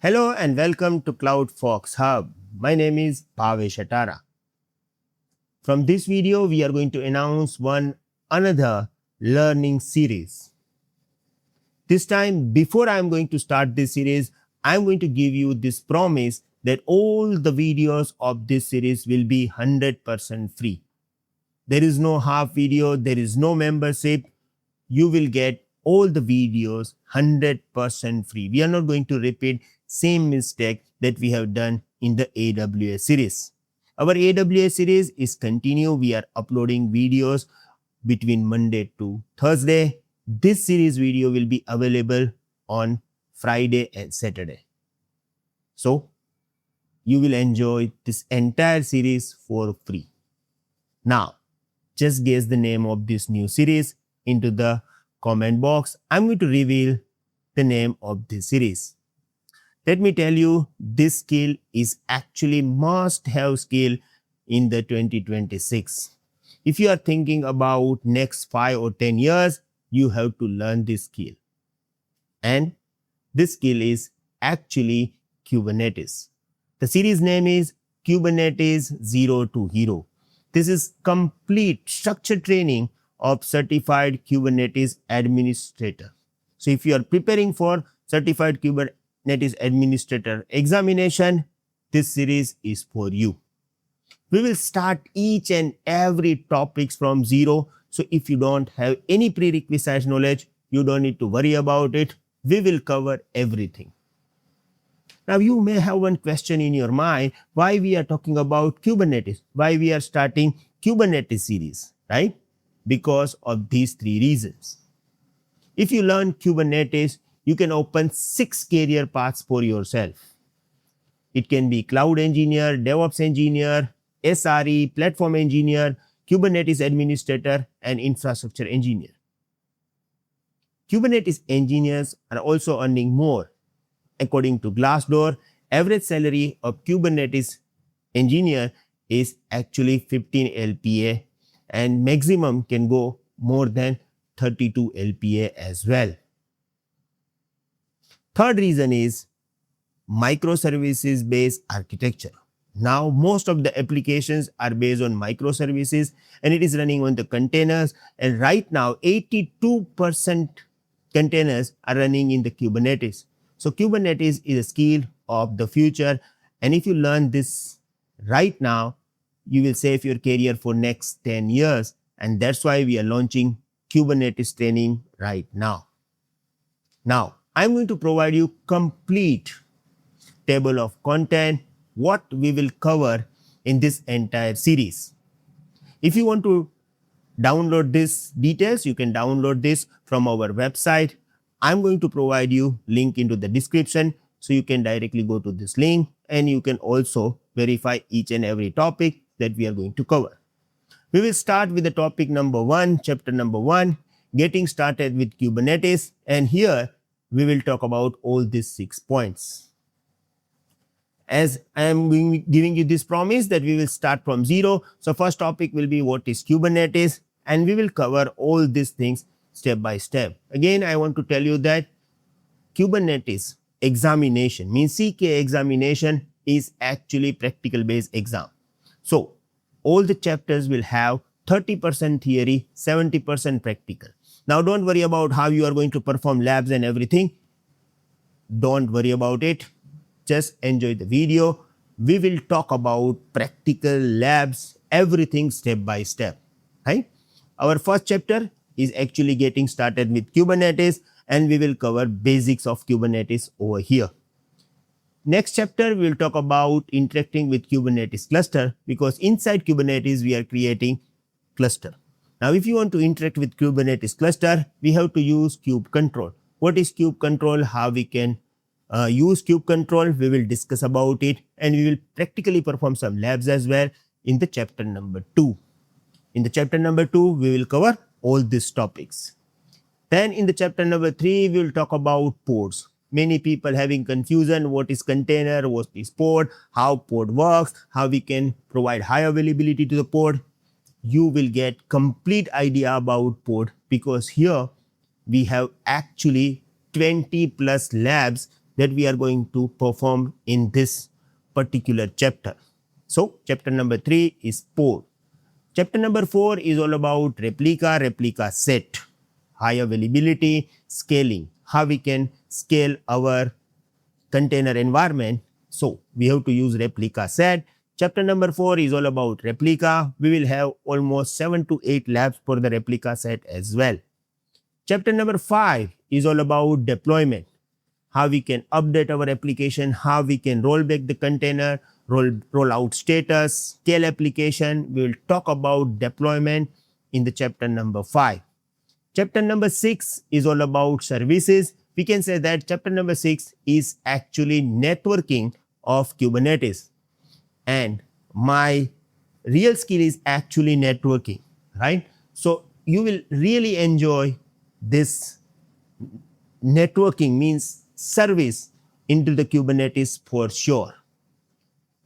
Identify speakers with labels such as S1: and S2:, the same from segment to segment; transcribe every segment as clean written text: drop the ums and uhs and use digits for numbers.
S1: Hello and welcome to CloudFolks Hub. My name is Bhavesh Atara. From this video, we are going to announce another learning series. This time, before I am going to start this series, I am going to give you this promise that all the videos of this series will be 100% free. There is no half video, there is no membership. You will get all the videos 100% free. We are not going to repeat same mistake that we have done in the AWS series. Our AWS series is continue. We are uploading videos between Monday to Thursday. This series video will be available on Friday and Saturday. So you will enjoy this entire series for free. Now, just guess the name of this new series into the comment box. I'm going to reveal the name of this series. Let me tell you, this skill is actually must-have skill in the 2026. If you are thinking about next 5 or 10 years, you have to learn this skill. And this skill is actually Kubernetes. The series name is Kubernetes 0 to Hero. This is complete structured training of certified Kubernetes administrator. So if you are preparing for certified Kubernetes administrator examination, this series is for you. We will start each and every topics from zero. So if you don't have any prerequisite knowledge, you don't need to worry about it. We will cover everything. Now you may have one question in your mind, why we are talking about Kubernetes, why we are starting Kubernetes series, right? Because of these 3 reasons. If you learn Kubernetes, you can open 6 career paths for yourself. It can be cloud engineer, DevOps engineer, SRE, platform engineer, Kubernetes administrator, and infrastructure engineer. Kubernetes engineers are also earning more. According to Glassdoor, average salary of Kubernetes engineer is actually 15 LPA and maximum can go more than 32 LPA as well. Third reason is microservices based architecture. Now most of the applications are based on microservices and it is running on the containers, and right now 82% containers are running in the Kubernetes. So Kubernetes is a skill of the future, and if you learn this right now, you will save your career for next 10 years, and that's why we are launching Kubernetes training right now. Now, I'm going to provide you complete table of content, what we will cover in this entire series. If you want to download these details, you can download this from our website. I'm going to provide you link into the description, so you can directly go to this link and you can also verify each and every topic that we are going to cover. We will start with the topic number 1, chapter number 1, getting started with Kubernetes, and here we will talk about all these 6 points. As I am giving you this promise that we will start from zero, so first topic will be what is Kubernetes, and we will cover all these things step by step. Again, I want to tell you that Kubernetes examination means CK examination is actually practical based exam. So all the chapters will have 30% theory, 70% practical. Now don't worry about how you are going to perform labs and everything. Don't worry about it. Just enjoy the video. We will talk about practical labs, everything step by step. Right? Our first chapter is actually getting started with Kubernetes, and we will cover basics of Kubernetes over here. Next chapter, we will talk about interacting with Kubernetes cluster, because inside Kubernetes, we are creating cluster. Now, if you want to interact with Kubernetes cluster, we have to use kube control. What is kube control? How we can use kube control? We will discuss about it, and we will practically perform some labs as well in the chapter number 2. In the chapter number 2, we will cover all these topics. Then in the chapter number 3, we will talk about pods. Many people having confusion, what is container, what is pod, how pod works, how we can provide high availability to the pod. You will get complete idea about pod, because here we have actually 20 plus labs that we are going to perform in this particular chapter. So chapter number 3 is port. Chapter number 4 is all about replica set, high availability, scaling, how we can scale our container environment. So we have to use replica set. Chapter number 4 is all about replica. We will have almost 7 to 8 labs for the replica set as well. Chapter number 5 is all about deployment, how we can update our application, how we can roll back the container, roll out status, scale application. We will talk about deployment in the chapter number 5. Chapter number 6 is all about services. We can say that chapter number 6 is actually networking of Kubernetes. And my real skill is actually networking, right? So you will really enjoy this networking, means service into the Kubernetes for sure.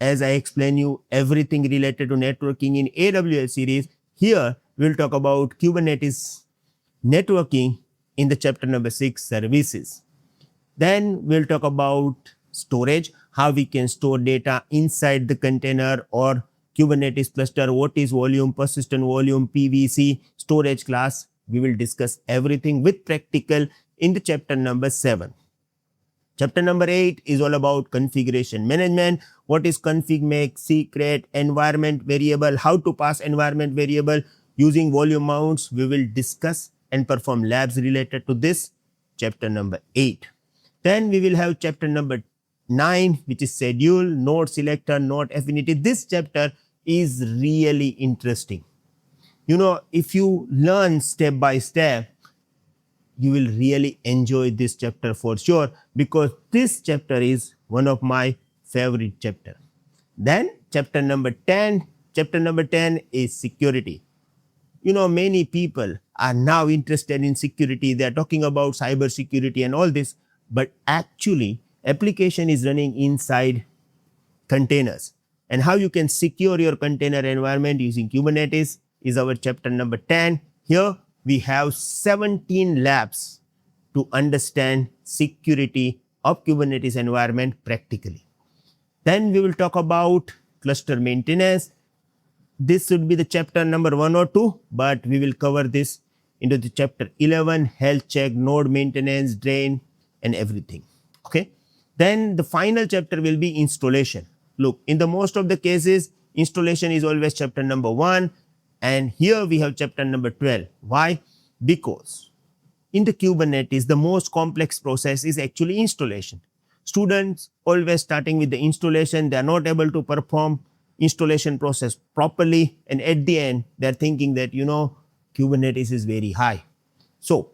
S1: As I explain you everything related to networking in AWS series, here we'll talk about Kubernetes networking in the chapter number 6, services. Then we'll talk about storage, how we can store data inside the container or Kubernetes cluster, what is volume, persistent volume, PVC, storage class. We will discuss everything with practical in the chapter number 7. Chapter number 8 is all about configuration management. What is config make, secret, environment variable, how to pass environment variable using volume mounts. We will discuss and perform labs related to this, chapter number 8. Then we will have chapter number 9, which is schedule, node selector, node affinity. This chapter is really interesting. You know, if you learn step by step, you will really enjoy this chapter for sure, because this chapter is one of my favorite chapter. Then chapter number 10 is security. You know, many people are now interested in security. They are talking about cyber security and all this, but actually application is running inside containers, and how you can secure your container environment using Kubernetes is our chapter number 10. Here we have 17 labs to understand security of Kubernetes environment practically. Then we will talk about cluster maintenance. This should be the chapter number 1 or 2, but we will cover this into the chapter 11, health check, node maintenance, drain, and everything. Okay. Then the final chapter will be installation. Look, in the most of the cases, installation is always chapter number 1. And here we have chapter number 12. Why? Because in the Kubernetes, the most complex process is actually installation. Students always starting with the installation, they are not able to perform installation process properly. And at the end, they are thinking that, you know, Kubernetes is very high. So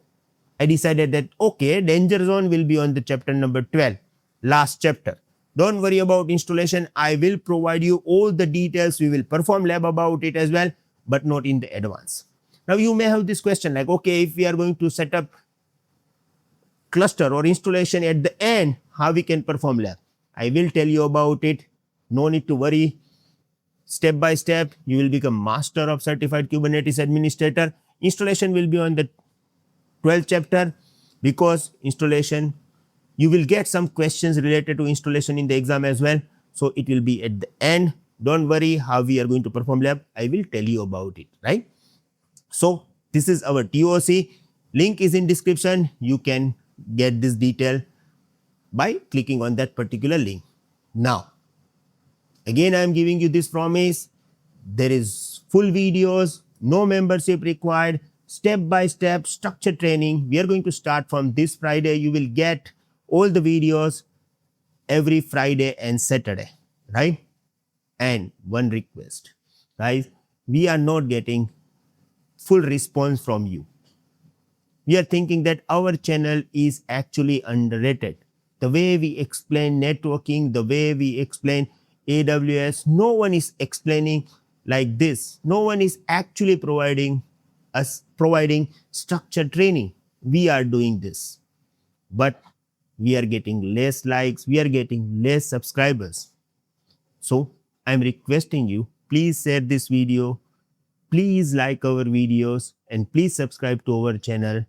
S1: I decided that, okay, danger zone will be on the chapter number 12, last chapter. Don't worry about installation. I will provide you all the details. We will perform lab about it as well, but not in the advance. Now you may have this question like, okay, if we are going to set up cluster or installation at the end, how we can perform lab? I will tell you about it. No need to worry. Step by step, you will become master of certified Kubernetes administrator. Installation will be on the 12th chapter, because installation, you will get some questions related to installation in the exam as well. So it will be at the end. Don't worry how we are going to perform lab. I will tell you about it, right? So this is our TOC. Link is in description. You can get this detail by clicking on that particular link. Now, again, I am giving you this promise. There is full videos, no membership required, step-by-step structured training. We are going to start from this Friday. You will get all the videos every Friday and Saturday, right? And one request, guys, we are not getting full response from you. We are thinking that our channel is actually underrated. The way we explain networking, the way we explain AWS, no one is explaining like this. No one is actually providing structured training. We are doing this, but we are getting less likes, we are getting less subscribers. So I'm requesting you, please share this video, please like our videos, and please subscribe to our channel.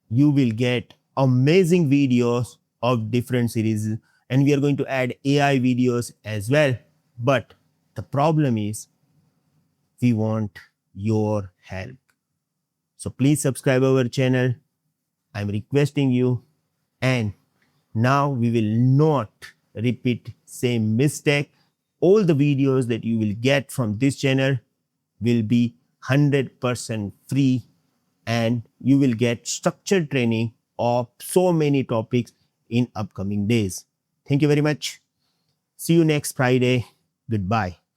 S1: You will get amazing videos of different series, and we are going to add AI videos as well. But the problem is we want your help. So please subscribe our channel. I'm requesting you. And now we will not repeat same mistake. All the videos that you will get from this channel will be 100% free, and you will get structured training of so many topics in upcoming days. Thank you very much. See you next Friday. Goodbye.